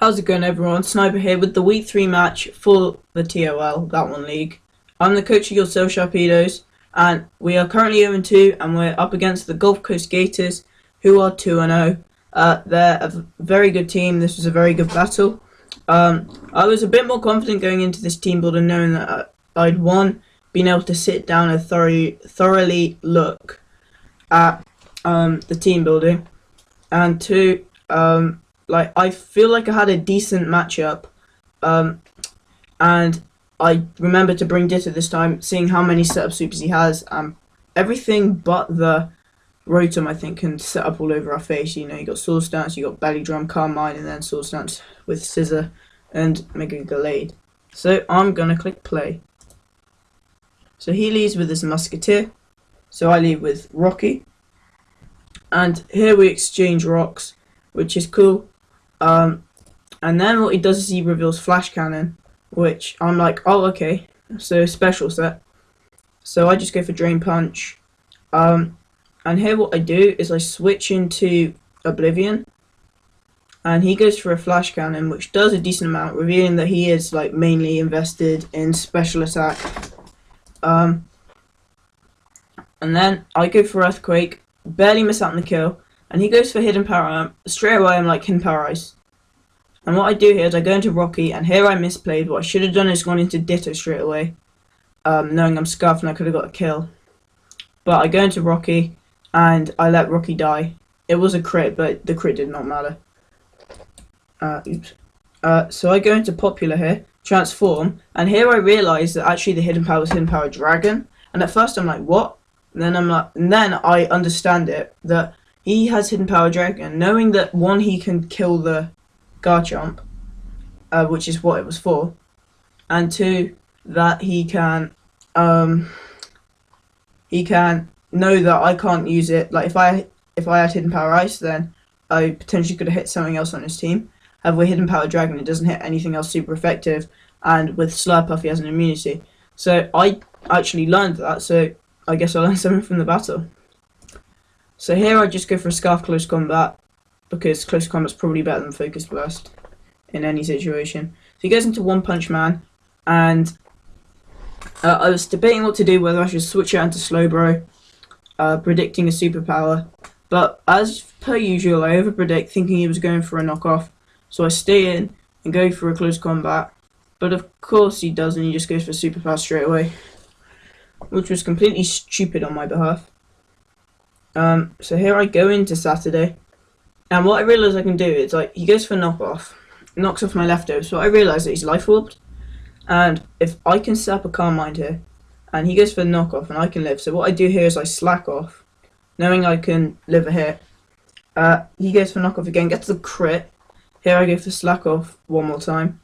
How's it going, everyone? Sniper here with the Week 3 match for the TOL, that one league. I'm the coach of yourself, Sharpedos, and we are currently 0-2, and we're up against the Gulf Coast Gators, who are 2-0. They're a very good team. This was a very good battle. I was a bit more confident going into this team builder, knowing that I'd been able to sit down and thoroughly look at the team building, and two, I feel like I had a decent matchup, and I remember to bring Ditto this time, seeing how many setup supers he has. Everything but the Rotom, I think, can set up all over our face. You know, you got Sword Stance, you got Belly Drum, Carmine, and then Sword Stance with Scissor and Mega Gallade. So I'm gonna click play. So he leads with his Musketeer, so I lead with Rocky, and here we exchange rocks, which is cool. And then what he does is he reveals Flash Cannon, which I'm like, oh, okay, so special set. So I just go for Drain Punch. And here what I do is I switch into Oblivion, and he goes for a Flash Cannon, which does a decent amount, revealing that he is like mainly invested in special attack. And then I go for Earthquake, barely miss out on the kill, and he goes for Hidden Power. Straight away I'm like, Hidden Power Ice. And what I do here is I go into Rocky, and here I misplayed. What I should have done is gone into Ditto straight away, knowing I'm scuffed and I could have got a kill. But I go into Rocky, and I let Rocky die. It was a crit, but the crit did not matter. So I go into Popular here, Transform, and here I realise that actually the Hidden Power is Hidden Power Dragon. And at first I'm like, what? And then I understand it, that he has Hidden Power Dragon, knowing that one, he can kill the Garchomp, which is what it was for, and two, that he can know that I can't use it. Like if I had Hidden Power Ice, then I potentially could have hit something else on his team. However, with Hidden Power Dragon, it doesn't hit anything else super effective, and with Slurpuff, he has an immunity. So I actually learned that, so I guess I learned something from the battle. So here I just go for a Scarf Close Combat, because Close Combat's probably better than Focus Blast in any situation. So he goes into One Punch Man, and I was debating what to do, whether I should switch out into Slowbro, predicting a superpower, but as per usual I overpredict, thinking he was going for a knockoff, so I stay in and go for a Close Combat, but of course he doesn't. He just goes for superpower straight away, which was completely stupid on my behalf. So here I go into Saturday, and what I realise I can do is, like, he goes for knockoff, knocks off my leftovers, so I realise that he's life orbed, and if I can set up a Carmine here, and he goes for knockoff and I can live, so what I do here is I slack off, knowing I can live a hit. He goes for knockoff again, gets the crit. Here I go for slack off one more time,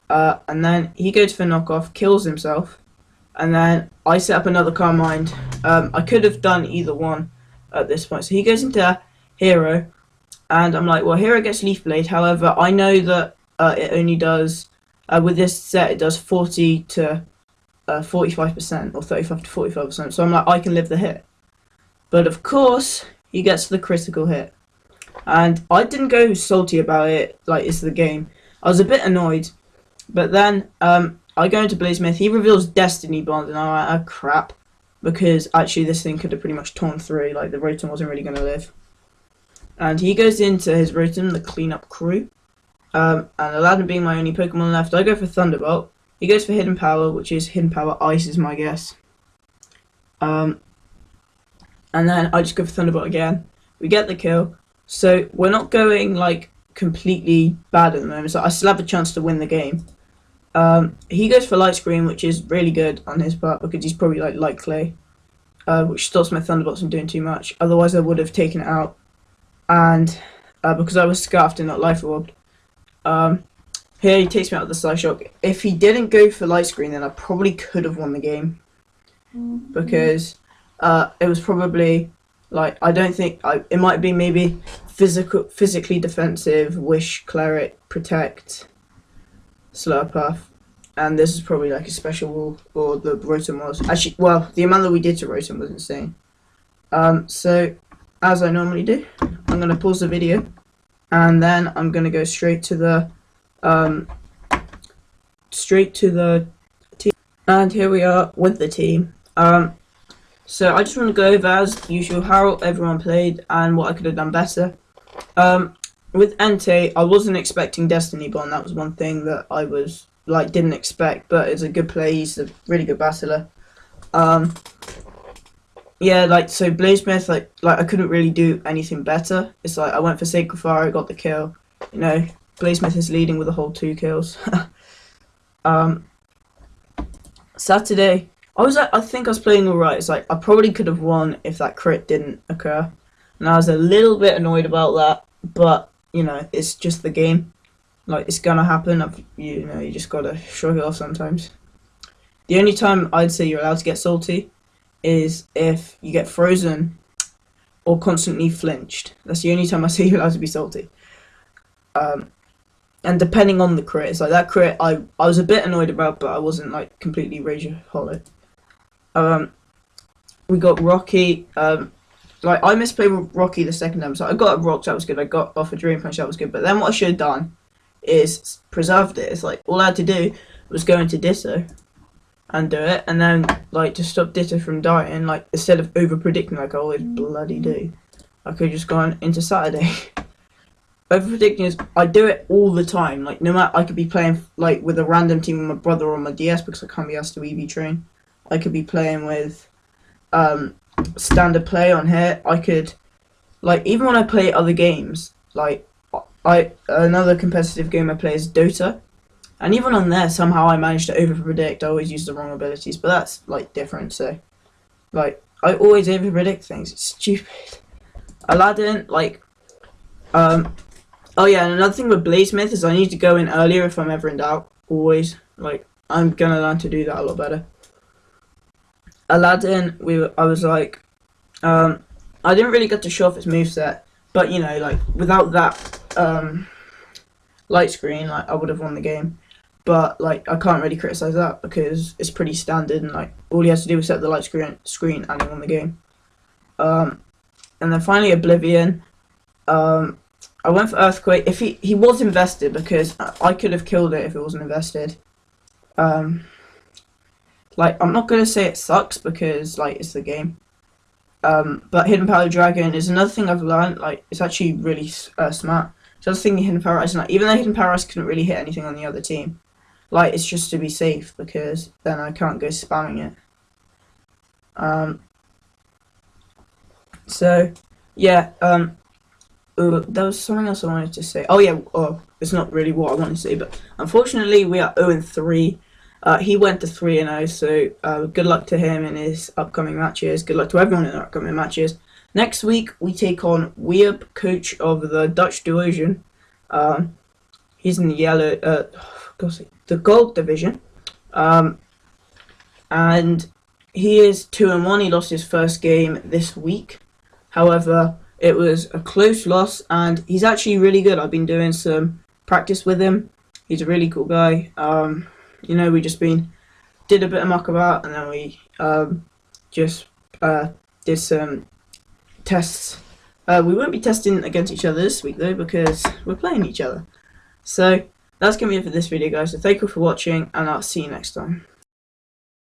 and then he goes for knockoff, kills himself, and then I set up another Carmine. I could have done either one at this point, so he goes into Hero, and I'm like, well, Hero gets Leaf Blade. However, I know that it only does, with this set, it does 40 to 45%, or 35 to 45%, so I'm like, I can live the hit. But of course, he gets the critical hit. And I didn't go salty about it, like it's the game. I was a bit annoyed. But then, I go into Blazemith, he reveals Destiny Bond, and I'm like, oh crap. Because actually this thing could have pretty much torn through, like the Rotom wasn't really going to live. And he goes into his Rotom, the Cleanup Crew. And Aladdin being my only Pokemon left, I go for Thunderbolt. He goes for Hidden Power, which is Hidden Power Ice is my guess. And then I just go for Thunderbolt again. We get the kill. So we're not going like completely bad at the moment, so I still have a chance to win the game. He goes for Light Screen, which is really good on his part, because he's probably like Light Clay, which stops my Thunderbolts from doing too much. Otherwise I would have taken it out. And because I was scarfed and not life orbed, here he takes me out of the Side Shock. If he didn't go for Light Screen, then I probably could have won the game, because it was probably like, I don't think it might be maybe physically defensive, Wish, Cleric, Protect, Slurpuff, and this is probably like a special rule, or the Rotom was. Actually, well, the amount that we did to Rotom was insane. So, as I normally do, I'm going to pause the video, and then I'm going to go straight to the Um, straight to the team, and here we are with the team. So I just want to go over, as usual, how everyone played and what I could have done better. With Entei, I wasn't expecting Destiny Bond. That was one thing that I was didn't expect, but it's a good play. He's a really good battler. Yeah, so Bladesmith, I couldn't really do anything better. It's like I went for Sacred Fire, I got the kill. You know, Bladesmith is leading with a whole 2 kills. Saturday, I think I was playing alright. It's like I probably could have won if that crit didn't occur, and I was a little bit annoyed about that. But you know, it's just the game. Like, it's gonna happen. You know, you just gotta shrug it off sometimes. The only time I'd say you're allowed to get salty is if you get frozen or constantly flinched. That's the only time I say you're allowed to be salty. And depending on the crit, it's like that crit I was a bit annoyed about, but I wasn't like completely rage-holic. We got Rocky. I misplayed with Rocky the second time, so I got a rock, that was good. I got off a Dream Punch, that was good. But then what I should have done is preserved it. It's like all I had to do was go into Ditto and do it, and then to stop Ditto from dying, instead of over predicting like I always bloody do, I could have just gone into Saturday. Over predicting is I do it all the time. Like, no matter, I could be playing with a random team with my brother on my DS because I can't be asked to EV train. I could be playing with standard play on here. I could even when I play other games, another competitive game I play is Dota, and even on there somehow I manage to over predict. I always use the wrong abilities, but that's different. So I always over predict things. It's stupid. Aladdin, oh yeah, and another thing with Bladesmith is I need to go in earlier if I'm ever in doubt. Always. I'm gonna learn to do that a lot better. Aladdin, I was I didn't really get to show off his moveset, but you know, without that light screen, I would have won the game. But I can't really criticize that because it's pretty standard, and all he has to do is set the light screen and he won the game. And then finally Oblivion. I went for Earthquake. If he was invested, because I could have killed it if it wasn't invested. I'm not gonna say it sucks because it's the game. But Hidden Power Dragon is another thing I've learned. It's actually really smart. So I was thinking Hidden Power Ice, even though Hidden Power Ice couldn't really hit anything on the other team, it's just to be safe because then I can't go spamming it. So yeah. There was something else I wanted to say. Oh yeah. Oh, it's not really what I wanted to say, but unfortunately we are 0-3. He went to 3-0, so good luck to him in his upcoming matches. Good luck to everyone in their upcoming matches. Next week, we take on Weeb, coach of the Dutch division. He's in the yellow, the gold division. And he is 2-1. He lost his first game this week. However, it was a close loss, and he's actually really good. I've been doing some practice with him. He's a really cool guy. You know, we just did a bit of muckabout, and then we just did some tests. We won't be testing against each other this week though because we're playing each other. So that's gonna be it for this video, guys. So thank you for watching, and I'll see you next time.